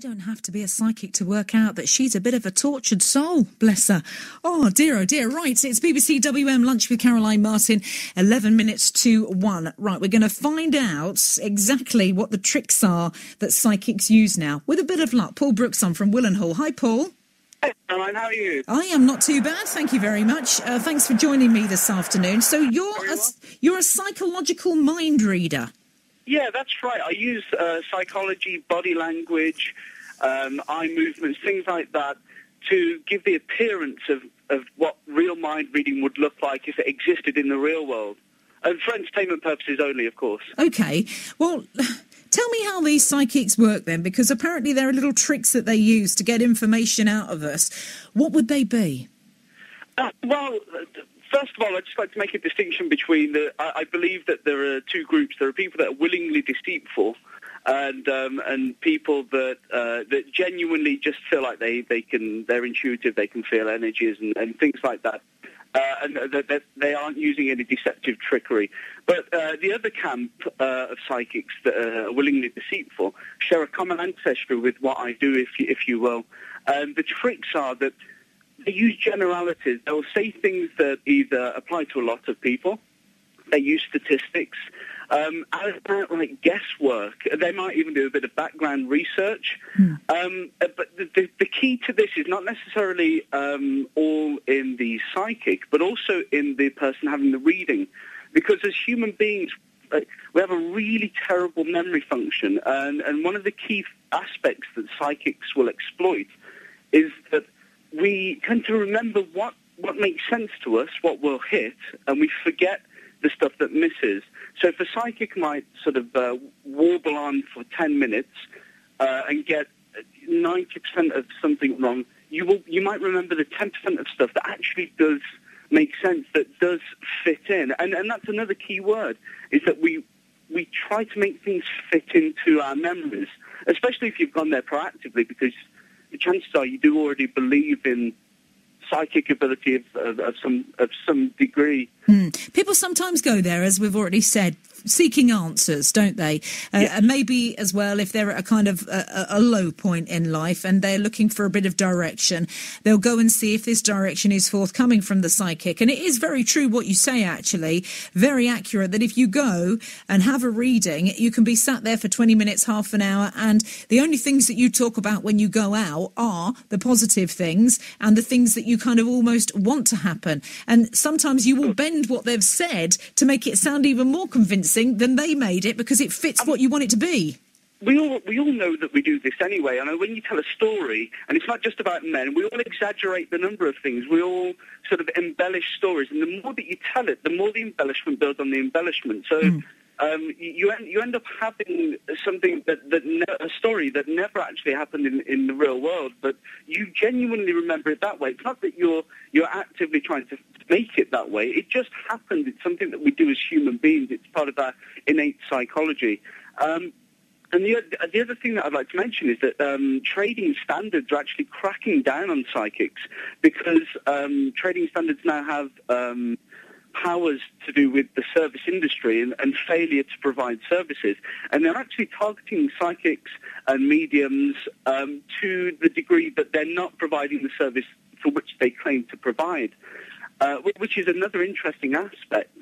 don't have to be a psychic to work out that she's a bit of a tortured soul, bless her. Oh dear, right, it's BBC WM Lunch with Caroline Martin, 11 minutes to 1. Right, we're going to find out exactly what the tricks are that psychics use now. With a bit of luck, Paul Brook Mind from Willenhall. Hi, Paul. Hey, Caroline, how are you? I am not too bad, thank you very much. Thanks for joining me this afternoon. So you're a psychological mind reader. Yeah, that's right. I use psychology, body language, eye movements, things like that to give the appearance of what real mind reading would look like if it existed in the real world. And for entertainment purposes only, of course. OK. Well, tell me how these psychics work then, because apparently there are little tricks that they use to get information out of us. What would they be? First of all, I'd just like to make a distinction between I believe that there are two groups. There are people that are willingly deceitful, and people that genuinely just feel like they're intuitive, they can feel energies and things like that, and that they aren't using any deceptive trickery. But the other camp of psychics that are willingly deceitful share a common ancestry with what I do, if you will. The tricks are that they use generalities. They'll say things that either apply to a lot of people. They use statistics. Like guesswork. They might even do a bit of background research. But the key to this is not necessarily all in the psychic, but also in the person having the reading. Because as human beings, we have a really terrible memory function. And one of the key aspects that psychics will exploit is that we tend to remember what makes sense to us, what will hit, and we forget the stuff that misses. So if a psychic might sort of warble on for 10 minutes and get 90% of something wrong, you might remember the 10% of stuff that actually does make sense, that does fit in. And that's another key word, is that we try to make things fit into our memories, especially if you've gone there proactively, because the chances are you do already believe in psychic ability of some degree. People sometimes go there, as we've already said, seeking answers, don't they? Yes. And maybe as well, if they're at a kind of a low point in life and they're looking for a bit of direction, they'll go and see if this direction is forthcoming from the psychic. And it is very true what you say, actually, very accurate, that if you go and have a reading, you can be sat there for 20 minutes, half an hour, and the only things that you talk about when you go out are the positive things and the things that you kind of almost want to happen. And sometimes you will bend what they've said to make it sound even more convincing than they made it, because it fits what you want it to be. We all know that we do this anyway. I know when you tell a story, and it's not just about men, we all exaggerate the number of things. We all sort of embellish stories, and the more that you tell it, the more the embellishment builds on the embellishment. So you end up having something a story that never actually happened in the real world, but you genuinely remember it that way. It's not that you're actively trying to make it that way. It just happened. It's something that we do as human beings. It's part of our innate psychology. And the other thing that I'd like to mention is that trading standards are actually cracking down on psychics, because trading standards now have powers to do with the service industry and failure to provide services. And they're actually targeting psychics and mediums to the degree that they're not providing the service for which they claim to provide, which is another interesting aspect.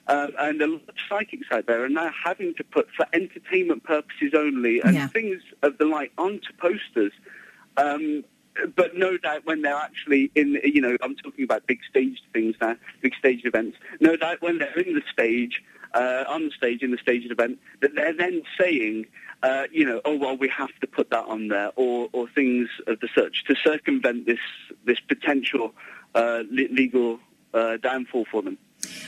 And a lot of psychics out there are now having to put, for entertainment purposes only, and things of the like onto posters. But no doubt when they're actually in, I'm talking about big staged things now, big staged events, no doubt when they're in the stage, on the stage, in the staged event, that they're then saying, oh, well, we have to put that on there, or things of the such, to circumvent this potential legal downfall for them.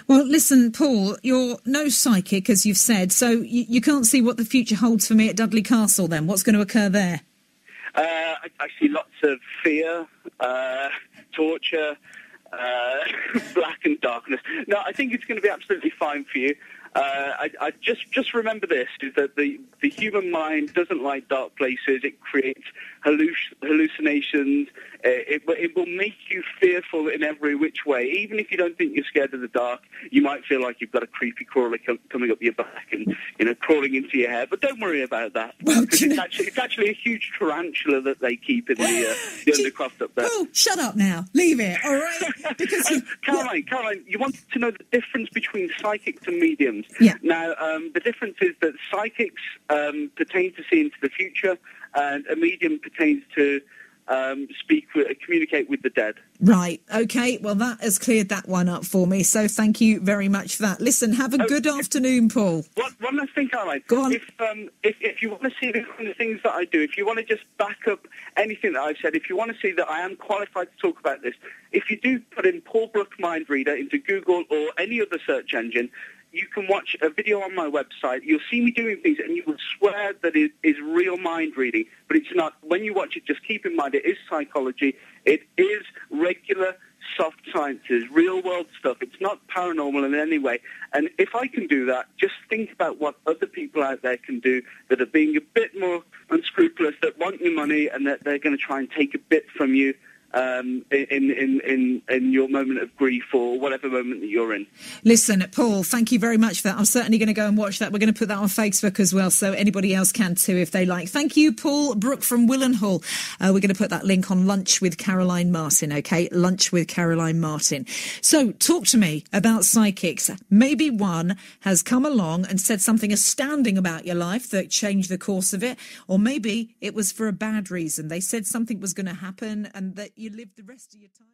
Well, listen, Paul, you're no psychic, as you've said, so you can't see what the future holds for me at Dudley Castle, then. What's going to occur there? I see lots of fear, torture, black and darkness. No, I think it's going to be absolutely fine for you. I just remember this, is that the human mind doesn't like dark places. It creates hallucinations. It will make you fearful in every which way. Even if you don't think you're scared of the dark, you might feel like you've got a creepy crawler coming up your back and, crawling into your hair. But don't worry about that. Well, because it's actually a huge tarantula that they keep in the undercroft up there. Oh, shut up now. Leave it, all right? Because Caroline, you wanted to know the difference between psychics and mediums. Yeah. Now, the difference is that psychics pertain to see into the future, and a medium pertains to communicate with the dead. Right. Okay. Well, that has cleared that one up for me. So thank you very much for that. Listen, have a good afternoon, Paul. One last thing, Caroline. Go on. If you want to see the kind of things that I do, if you want to just back up anything that I've said, if you want to see that I am qualified to talk about this, if you do put in Paul Brook Mind Reader into Google or any other search engine, you can watch a video on my website. You'll see me doing things, and you will swear that it is real mind reading, but it's not. When you watch it, just keep in mind it is psychology. It is regular soft sciences, real-world stuff. It's not paranormal in any way. And if I can do that, just think about what other people out there can do that are being a bit more unscrupulous, that want your money, and that they're going to try and take a bit from you in your moment of grief or whatever moment that you're in. Listen, Paul, thank you very much for that. I'm certainly going to go and watch that. We're going to put that on Facebook as well, so anybody else can too if they like. Thank you, Paul Brook from Willenhall. We're going to put that link on Lunch with Caroline Martin, okay? Lunch with Caroline Martin. So talk to me about psychics. Maybe one has come along and said something astounding about your life that changed the course of it, or maybe it was for a bad reason. They said something was going to happen and that you lived the rest of your time